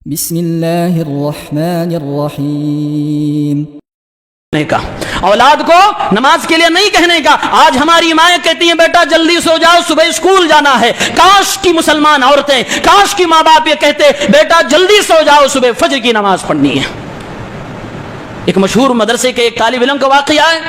بسم اللہ الرحمن الرحیم. کا اولاد کو نماز کے لیے نہیں کہنے کا. آج ہماری مائیں کہتی ہیں بیٹا جلدی سو جاؤ صبح اسکول جانا ہے. کاش کی مسلمان عورتیں، کاش کی ماں باپ یہ کہتے بیٹا جلدی سو جاؤ صبح فجر کی نماز پڑھنی ہے. ایک مشہور مدرسے کے ایک طالب علم کا واقعہ ہے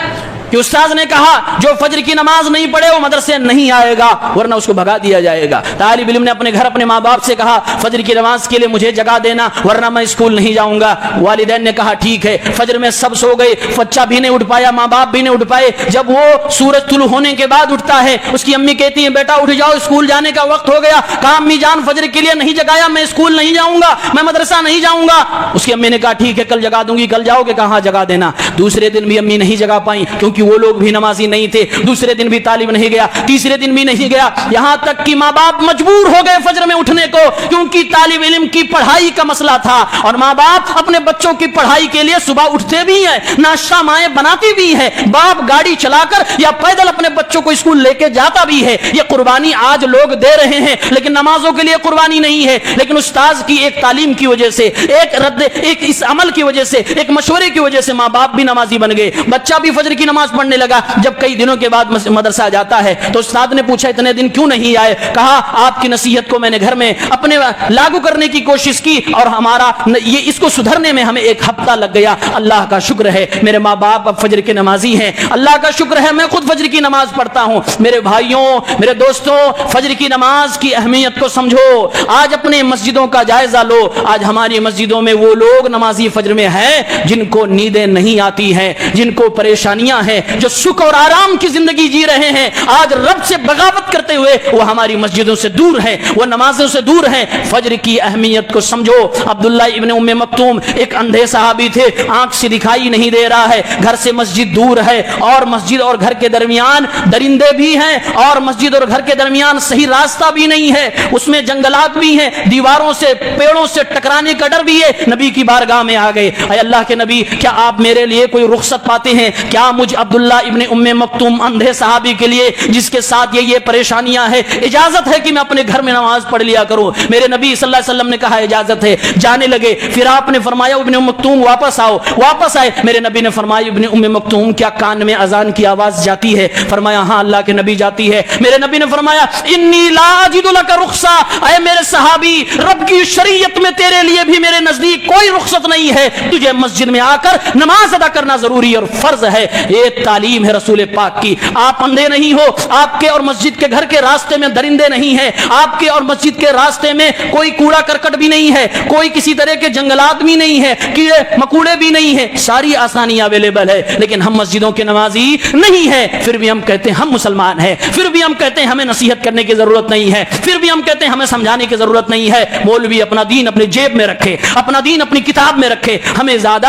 کہ استاذ نے کہا جو فجر کی نماز نہیں پڑھے وہ مدرسے نہیں آئے گا ورنہ اس کو بھگا دیا جائے گا. طالب علم نے اپنے گھر اپنے ماں باپ سے کہا فجر کی نماز کے لیے مجھے جگہ دینا ورنہ میں اسکول نہیں جاؤں گا. والدین نے کہا ٹھیک ہے. فجر میں سب سو گئے، بچہ بھی نہیں اٹھ پایا، ماں باپ بھی نہیں اٹھ پائے. جب وہ سورج طلوع ہونے کے بعد اٹھتا ہے اس کی امی کہتی ہیں بیٹا اٹھ جاؤ اسکول جانے کا وقت ہو گیا. کہا امی جان فجر کے لیے نہیں جگایا، میں اسکول نہیں جاؤں گا، میں مدرسہ نہیں جاؤں گا. اس کی امی نے کہا ٹھیک ہے کل جگا دوں گی. کل جاؤ گے؟ کہاں جگا دینا. دوسرے دن بھی امی نہیں جگا پائیں کیونکہ وہ لوگ بھی نمازی نہیں تھے. دوسرے دن بھی طالب نہیں گیا، تیسرے دن بھی نہیں گیا، یہاں تک کہ ماں باپ مجبور ہو گئے فجر میں اٹھنے کو کیونکہ طالب علم کی پڑھائی کا مسئلہ تھا. اور ماں باپ اپنے بچوں کی پڑھائی کے لیے صبح اٹھتے بھی ہیں، ناشتہ مائیں بناتی بھی ہیں، باپ گاڑی چلا کر یا پیدل اپنے بچوں کو اسکول لے کے جاتا بھی ہے. یہ قربانی آج لوگ دے رہے ہیں لیکن نمازوں کے لیے قربانی نہیں ہے. لیکن استاذ کی ایک تعلیم کی وجہ سے، ایک اس عمل کی وجہ سے، ایک مشورے کی وجہ سے ماں باپ بھی نمازی بن گئے، بچہ بھی فجر کی نماز پڑھنے لگا. جب کئی دنوں کے بعد مدرسہ جاتا ہے تو استاد نے پوچھا اتنے دن کیوں نہیں آئے؟ کہا آپ کی نصیحت کو میں نے گھر میں اپنے لاگو کرنے کی کوشش کی اور ہمارا یہ اس کو سدھرنے میں ہمیں ایک ہفتہ لگ گیا. اللہ کا شکر ہے میرے ماں باپ اب فجر کے نمازی ہیں. اللہ کا شکر ہے میں خود فجر کی نماز پڑھتا ہوں. میرے بھائیوں، میرے دوستوں، فجر کی نماز کی اہمیت کو سمجھو. آج اپنے مسجدوں کا جائزہ لو. آج ہماری مسجدوں میں وہ لوگ نمازی فجر میں ہیں جن کو نیندیں نہیں آتی ہیں، جن کو پریشانیاں ہیں، جو سکھ اور آرام کی زندگی جی رہے ہیں. آج رب سے بغاوت کرتے ہوئے وہ ہماری مسجدوں سے دور ہیں، وہ نمازوں سے دور ہیں. فجر کی اہمیت کو سمجھو. عبداللہ ابن ام مکتوم ایک اندھے صحابی تھے، آنکھ سے دکھائی نہیں دے رہا ہے، گھر سے مسجد دور ہے اور مسجد اور گھر کے درمیان درندے بھی ہیں اور مسجد اور گھر کے درمیان صحیح راستہ بھی نہیں ہے، اس میں جنگلات بھی ہیں، دیواروں سے پیڑوں سے ٹکرانے کا ڈر بھی ہے. نبی کی بارگاہ میں آ گئے، اے اللہ کے نبی کیا آپ میرے لیے کوئی رخصت پاتے ہیں؟ کیا مجھ عبداللہ ابن ام مکتوم اندھے صحابی کے لیے جس کے ساتھ یہ پریشانیاں ہیں اجازت ہے کہ میں اپنے گھر میں نماز پڑھ لیا کروں؟ میرے نبی صلی اللہ علیہ وسلم نے کہا اجازت ہے. جانے لگے، پھر آپ نے فرمایا ابن ام مکتوم واپس آؤ. واپس آئے، میرے نبی نے فرمایا ابن ام مکتوم کیا کان میں اذان کی آواز جاتی ہے؟ فرمایا ہاں اللہ کے نبی جاتی ہے. میرے نبی نے فرمایا انی لا اجد لک رخصہ، اے میرے صحابی رب کی شریعت میں تیرے لیے بھی میرے نزدیک کوئی رخصت نہیں ہے، تجھے مسجد میں آ کر نماز ادا کرنا ضروری اور فرض ہے. یہ تعلیم ہے رسول پاک کی. آپ اندھے نہیں ہو، آپ کے اور مسجد کے گھر کے راستے میں درندے نہیں ہیں، آپ کے اور مسجد کے راستے میں کوئی کوڑا کرکٹ بھی نہیں ہے، کوئی کسی طرح کے جنگلات بھی نہیں ہے، کیڑے مکوڑے بھی نہیں ہیں، ساری آسانیاں اویلیبل ہے. لیکن ہم مسجدوں کے نمازی نہیں ہیں، پھر بھی ہم کہتے ہیں ہم مسلمان ہیں، پھر بھی ہم کہتے ہیں ہمیں نصیحت کرنے کی ضرورت نہیں ہے، پھر بھی ہم کہتے ہیں ہمیں سمجھانے کی ضرورت نہیں ہے. مولوی اپنا دین اپنی جیب میں رکھے، اپنا دین اپنی کتاب میں رکھے، ہمیں زیادہ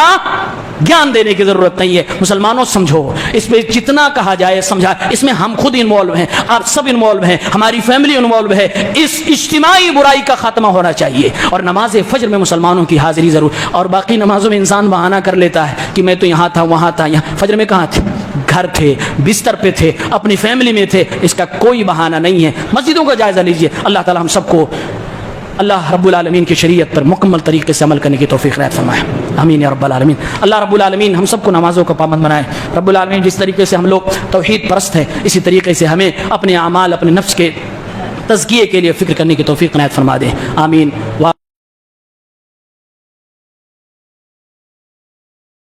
گیان دینے کی ضرورت نہیں ہے. مسلمانوں سمجھو، اس پہ جتنا کہا جائے سمجھا. اس میں ہم خود انوالو ہیں، آپ سب انوالو ہیں، ہماری فیملی انوالو ہے. اس اجتماعی برائی کا خاتمہ ہونا چاہیے اور نماز فجر میں مسلمانوں کی حاضری ضرور. اور باقی نمازوں میں انسان بہانہ کر لیتا ہے کہ میں تو یہاں تھا وہاں تھا. یہاں فجر میں کہاں تھے؟ گھر تھے، بستر پہ تھے، اپنی فیملی میں تھے. اس کا کوئی بہانہ نہیں ہے. مسجدوں کا جائزہ لیجئے. اللہ تعالی ہم سب کو اللہ رب العالمین کی شریعت پر مکمل طریقے سے عمل کرنے کی توفیق عنایت فرمائے. آمین یا رب العالمین. اللہ رب العالمین ہم سب کو نمازوں کا پابند بنائے. رب العالمین جس طریقے سے ہم لوگ توحید پرست ہیں اسی طریقے سے ہمیں اپنے اعمال، اپنے نفس کے تزکیے کے لیے فکر کرنے کی توفیق عنایت فرما دے. آمین.